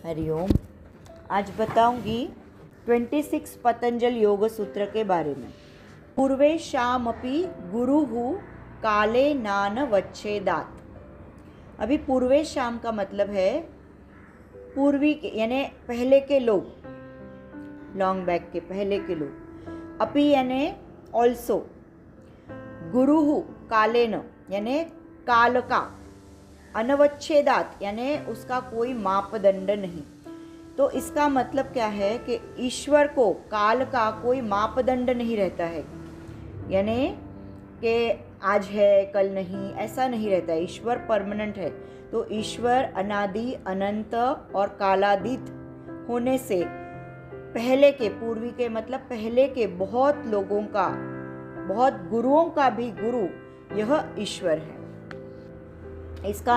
हरिओम। आज बताऊंगी 26 पतंजल योग सूत्र के बारे में। पूर्वेशामपि गुरुहु काले नान वच्छेदात। अभी पूर्वेशाम का मतलब है पूर्वी के यानी पहले के लोग, लॉन्ग बैक के पहले के लोग। अपि यानी ऑल्सो, गुरुहु कालेन यानी काल का, अनवच्छेदात यानी उसका कोई मापदंड नहीं। तो इसका मतलब क्या है कि ईश्वर को काल का कोई मापदंड नहीं रहता है, यानी कि आज है कल नहीं, ऐसा नहीं रहता है। ईश्वर परमानेंट है। तो ईश्वर अनादि अनंत और कालातीत होने से पहले के, पूर्वी के मतलब पहले के बहुत लोगों का, बहुत गुरुओं का भी गुरु यह ईश्वर है। इसका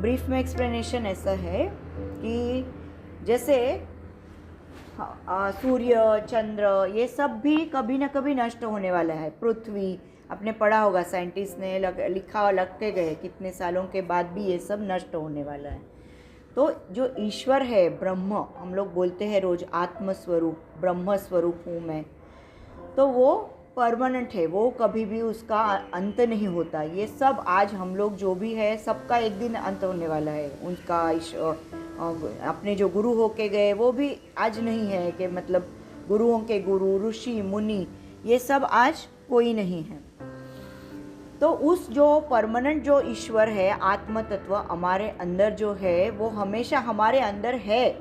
ब्रीफ में एक्सप्लेनेशन ऐसा है कि जैसे सूर्य, चंद्र, ये सब भी कभी ना कभी नष्ट होने वाला है। पृथ्वी, आपने पढ़ा होगा, साइंटिस्ट ने लिखा लग के गए कितने सालों के बाद भी ये सब नष्ट होने वाला है। तो जो ईश्वर है, ब्रह्म, हम लोग बोलते हैं रोज आत्मस्वरूप, ब्रह्म स्वरूप हूँ मैं, तो वो परमानेंट है, वो कभी भी उसका अंत नहीं होता। ये सब आज हम लोग जो भी है सबका एक दिन अंत होने वाला है। उनका अपने जो गुरु होके गए वो भी आज नहीं है, कि मतलब गुरुओं के गुरु, ऋषि मुनि, ये सब आज कोई नहीं है। तो उस जो परमानेंट जो ईश्वर है, आत्म तत्व हमारे अंदर जो है, वो हमेशा हमारे अंदर है,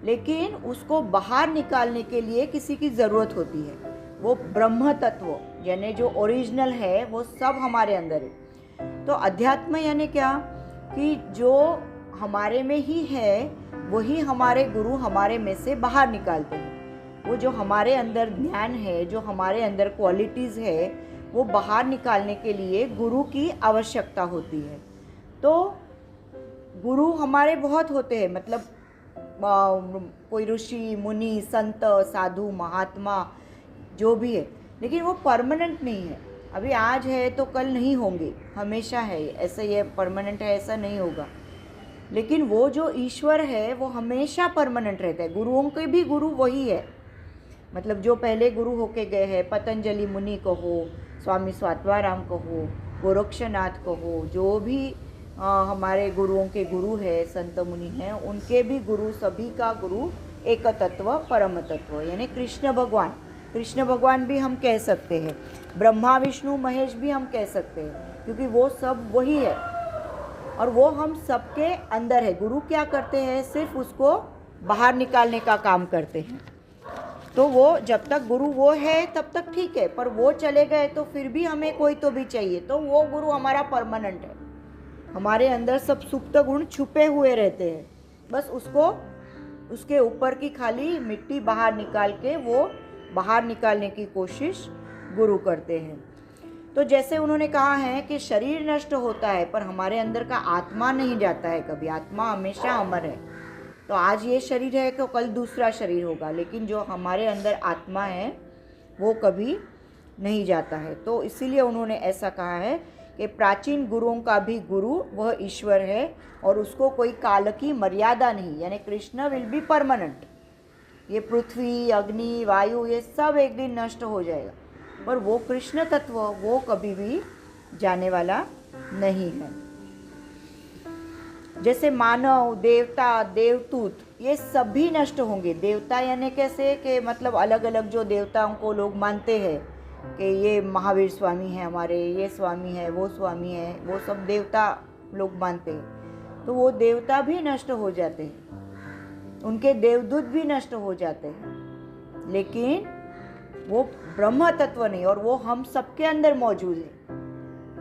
लेकिन उसको बाहर निकालने के लिए किसी की ज़रूरत होती है। वो ब्रह्म तत्व यानी जो ओरिजिनल है वो सब हमारे अंदर है। तो अध्यात्म यानी क्या, कि जो हमारे में ही है वही हमारे गुरु हमारे में से बाहर निकालते हैं। वो जो हमारे अंदर ज्ञान है, जो हमारे अंदर क्वालिटीज़ है, वो बाहर निकालने के लिए गुरु की आवश्यकता होती है। तो गुरु हमारे बहुत होते हैं, मतलब कोई ऋषि मुनि, संत, साधु, महात्मा जो भी है, लेकिन वो परमानेंट नहीं है। अभी आज है तो कल नहीं होंगे, हमेशा है, ऐसा ये परमानेंट है ऐसा नहीं होगा। लेकिन वो जो ईश्वर है वो हमेशा परमानेंट रहता है। गुरुओं के भी गुरु वही है, मतलब जो पहले गुरु होके गए हैं, पतंजलि मुनि कहो, स्वामी स्वात्माराम कहो, गोरक्षनाथ कहो, जो भी हमारे गुरुओं के गुरु है, संत मुनि हैं, उनके भी गुरु, सभी का गुरु एक तत्व, परम तत्व यानी कृष्ण भगवान। कृष्ण भगवान भी हम कह सकते हैं, ब्रह्मा विष्णु महेश भी हम कह सकते हैं, क्योंकि वो सब वही है और वो हम सबके अंदर है। गुरु क्या करते हैं, सिर्फ उसको बाहर निकालने का काम करते हैं। तो वो जब तक गुरु वो है तब तक ठीक है, पर वो चले गए तो फिर भी हमें कोई तो भी चाहिए। तो वो गुरु हमारा परमानेंट है। हमारे अंदर सब सुप्त गुण छुपे हुए रहते हैं, बस उसको, उसके ऊपर की खाली मिट्टी बाहर निकाल के वो बाहर निकालने की कोशिश गुरु करते हैं। तो जैसे उन्होंने कहा है कि शरीर नष्ट होता है पर हमारे अंदर का आत्मा नहीं जाता है कभी, आत्मा हमेशा अमर है। तो आज ये शरीर है तो कल दूसरा शरीर होगा, लेकिन जो हमारे अंदर आत्मा है वो कभी नहीं जाता है। तो इसीलिए उन्होंने ऐसा कहा है कि प्राचीन गुरुओं का भी गुरु वह ईश्वर है और उसको कोई काल की मर्यादा नहीं, यानी कृष्ण विल बी परमानेंट। ये पृथ्वी, अग्नि, वायु, ये सब एक दिन नष्ट हो जाएगा, पर वो कृष्ण तत्व वो कभी भी जाने वाला नहीं है। जैसे मानव, देवता, देवदूत, ये सभी नष्ट होंगे। देवता यानी कैसे, कि मतलब अलग अलग जो देवताओं को लोग मानते हैं कि ये महावीर स्वामी है हमारे, ये स्वामी है, वो स्वामी है, वो सब देवता लोग मानते हैं। तो वो देवता भी नष्ट हो जाते हैं, उनके देवदूत भी नष्ट हो जाते हैं, लेकिन वो ब्रह्म तत्व नहीं, और वो हम सबके अंदर मौजूद है।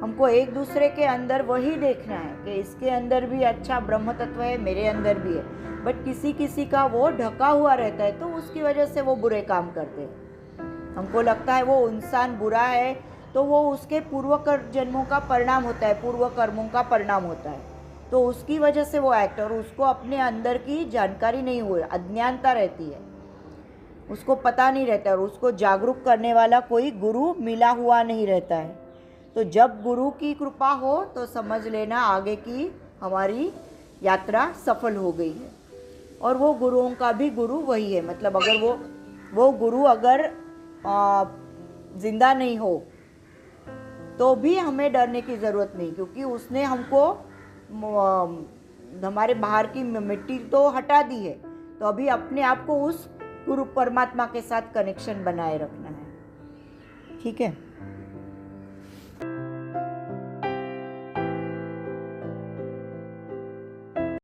हमको एक दूसरे के अंदर वही देखना है कि इसके अंदर भी अच्छा ब्रह्म तत्व है, मेरे अंदर भी है, बट किसी किसी का वो ढका हुआ रहता है, तो उसकी वजह से वो बुरे काम करते हैं। हमको लगता है वो इंसान बुरा है, तो वो उसके पूर्व जन्मों का परिणाम होता है, पूर्व कर्मों का परिणाम होता है, तो उसकी वजह से वो एक्ट, और उसको अपने अंदर की जानकारी नहीं हुई, अज्ञानता रहती है, उसको पता नहीं रहता, और उसको जागरूक करने वाला कोई गुरु मिला हुआ नहीं रहता है। तो जब गुरु की कृपा हो तो समझ लेना आगे की हमारी यात्रा सफल हो गई है। और वो गुरुओं का भी गुरु वही है। मतलब अगर वो गुरु अगर जिंदा नहीं हो तो भी हमें डरने की ज़रूरत नहीं, क्योंकि उसने हमको हमारे बाहर की मिट्टी तो हटा दी है। तो अभी अपने आप को उस गुरु परमात्मा के साथ कनेक्शन बनाए रखना है। ठीक है।